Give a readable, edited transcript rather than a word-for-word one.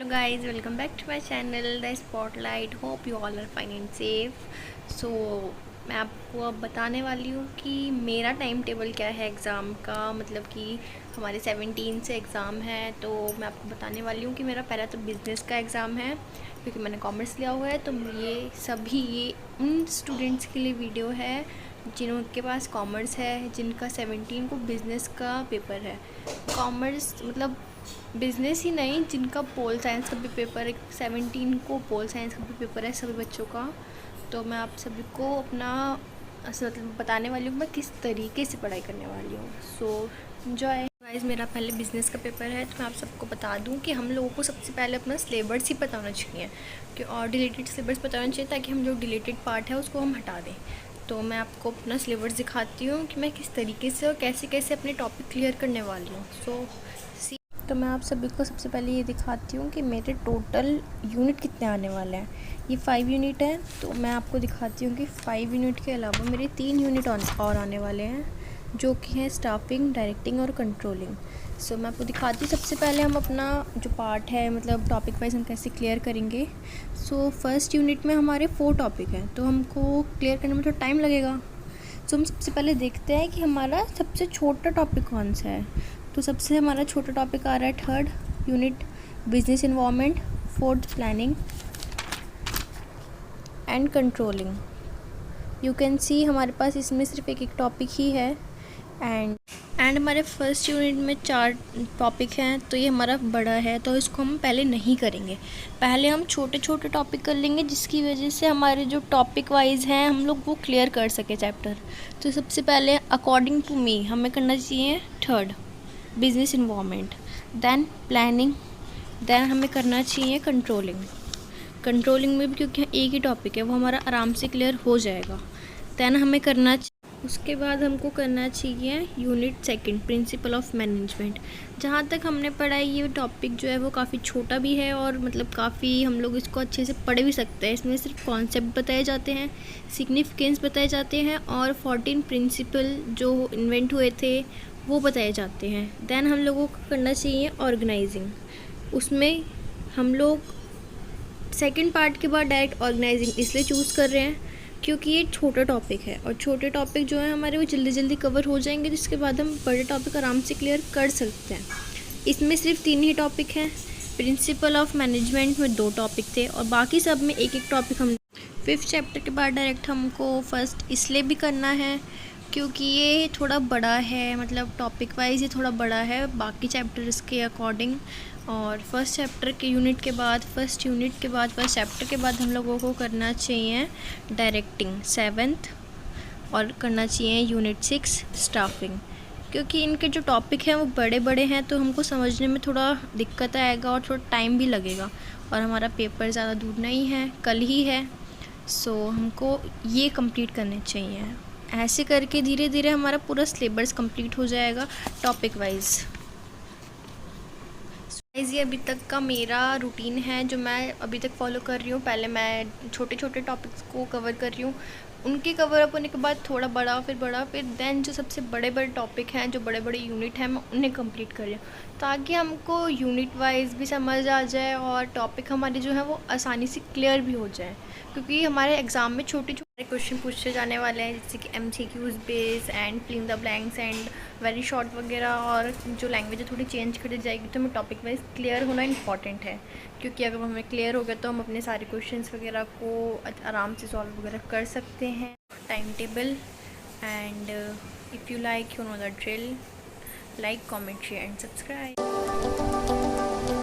guys, welcome back to my channel The Spotlight. Hope you all are fine and safe. So मैं आपको अब बताने वाली हूँ कि मेरा टाइम टेबल क्या है एग्ज़ाम का। मतलब कि हमारे 17 से एग्ज़ाम है, तो मैं आपको बताने वाली हूँ कि मेरा पहला तो बिज़नेस का एग्ज़ाम है क्योंकि मैंने कॉमर्स लिया हुआ है। तो ये उन स्टूडेंट्स के लिए वीडियो है जिनके पास कॉमर्स है, जिनका 17 को बिज़नेस का पेपर है। कॉमर्स मतलब बिज़नेस ही नहीं, जिनका पोल साइंस का भी पेपर है, 17 को पोल साइंस का भी पेपर है सभी बच्चों का। तो मैं आप सभी को अपना मतलब बताने वाली हूँ मैं किस तरीके से पढ़ाई करने वाली हूँ। So enjoy guys. मेरा पहले बिज़नेस का पेपर है, तो मैं आप सबको बता दूँ कि हम लोगों को सबसे पहले अपना सिलेबस ही पता होना चाहिए कि और डिलीटेड सिलेबस पता होना चाहिए, ताकि हम जो डिलीटेड पार्ट है उसको हम हटा दें। तो मैं आपको अपना सिलेबस दिखाती हूँ कि मैं किस तरीके से और कैसे कैसे अपने टॉपिक क्लियर करने वाली हूँ। तो मैं आप सभी को सबसे पहले ये दिखाती हूँ कि मेरे टोटल यूनिट कितने आने वाले हैं। ये 5 यूनिट है, तो मैं आपको दिखाती हूँ कि 5 यूनिट के अलावा मेरे 3 यूनिट और आने वाले हैं, जो कि हैं स्टाफिंग, डायरेक्टिंग और कंट्रोलिंग। सो मैं आपको दिखाती हूँ। सबसे पहले हम अपना जो पार्ट है मतलब टॉपिक वाइज हम कैसे क्लियर करेंगे। सो फर्स्ट यूनिट में हमारे 4 टॉपिक हैं, तो हमको क्लियर करने में थोड़ा टाइम लगेगा। सो हम सबसे पहले देखते हैं कि हमारा सबसे छोटा टॉपिक कौन सा है। तो सबसे हमारा छोटा टॉपिक आ रहा है third unit, business environment, fourth planning and controlling. You can see हमारे पास इसमें सिर्फ एक टॉपिक ही है। एंड हमारे फर्स्ट यूनिट में 4 टॉपिक हैं, तो ये हमारा बड़ा है, तो इसको हम पहले नहीं करेंगे। पहले हम छोटे छोटे टॉपिक कर लेंगे, जिसकी वजह से हमारे जो टॉपिक वाइज हैं हम लोग वो क्लियर कर सके चैप्टर। तो सबसे पहले अकॉर्डिंग टू मी हमें करना चाहिए third business environment, then planning, then हमें करना चाहिए कंट्रोलिंग में भी क्योंकि एक ही टॉपिक है वो हमारा आराम से क्लियर हो जाएगा। देन हमें उसके बाद हमको करना चाहिए unit second, principle of management. जहाँ तक हमने पढ़ा है ये टॉपिक जो है वो काफ़ी छोटा भी है और मतलब काफ़ी हम लोग इसको अच्छे से पढ़ भी सकते हैं। इसमें सिर्फ कॉन्सेप्ट बताए जाते हैं, सिग्निफिकेंस बताए जाते हैं और 14 प्रिंसिपल जो इन्वेंट हुए थे वो बताए जाते हैं। देन हम लोगों को करना चाहिए ऑर्गेनाइजिंग। उसमें हम लोग सेकंड पार्ट के बाद डायरेक्ट ऑर्गेनाइजिंग इसलिए चूज़ कर रहे हैं क्योंकि ये छोटा टॉपिक है और छोटे टॉपिक जो है हमारे वो जल्दी जल्दी कवर हो जाएंगे, जिसके बाद हम बड़े टॉपिक आराम से क्लियर कर सकते हैं। इसमें सिर्फ 3 ही टॉपिक हैं। प्रिंसिपल ऑफ मैनेजमेंट में 2 टॉपिक थे और बाकी सब में एक टॉपिक। हम 5th चैप्टर के बाद डायरेक्ट हमको फर्स्ट इसलिए भी करना है क्योंकि ये थोड़ा बड़ा है, मतलब टॉपिक वाइज ये थोड़ा बड़ा है बाकी चैप्टर्स के अकॉर्डिंग। और फर्स्ट चैप्टर के यूनिट के बाद फर्स्ट चैप्टर के बाद हम लोगों को करना चाहिए डायरेक्टिंग 7th और करना चाहिए यूनिट 6 स्टाफिंग। क्योंकि इनके जो टॉपिक हैं वो बड़े बड़े हैं, तो हमको समझने में थोड़ा दिक्कत आएगा और थोड़ा टाइम भी लगेगा। और हमारा पेपर ज़्यादा दूर नहीं है, कल ही है। सो हमको ये कंप्लीट करने चाहिए। ऐसे करके धीरे धीरे हमारा पूरा सिलेबस कंप्लीट हो जाएगा टॉपिक वाइज। ये अभी तक का मेरा रूटीन है जो मैं अभी तक फॉलो कर रही हूँ। पहले मैं छोटे छोटे टॉपिक्स को कवर कर रही हूँ, उनके कवर अप होने के बाद थोड़ा बड़ा, फिर देन जो सबसे बड़े बड़े टॉपिक हैं, जो बड़े बड़े यूनिट हैं, मैं उन्हें कंप्लीट कर रही हूँ, ताकि हमको यूनिट वाइज भी समझ आ जाए और टॉपिक हमारे जो है वो आसानी से क्लियर भी हो जाए। क्योंकि हमारे एग्ज़ाम में छोटे छोटे क्वेश्चन पूछे जाने वाले हैं, जैसे कि MCQs base and fill in the blanks and very short वगैरह। और जो लैंग्वेज है थोड़ी चेंज कर दी जाएगी, तो हमें टॉपिक वाइज क्लियर होना इंपॉर्टेंट है। क्योंकि अगर हमें क्लियर हो गया तो हम अपने सारे क्वेश्चंस वगैरह को आराम से सॉल्व वगैरह कर सकते हैं। Time table and if you like, you know the drill, like, comment, share and subscribe.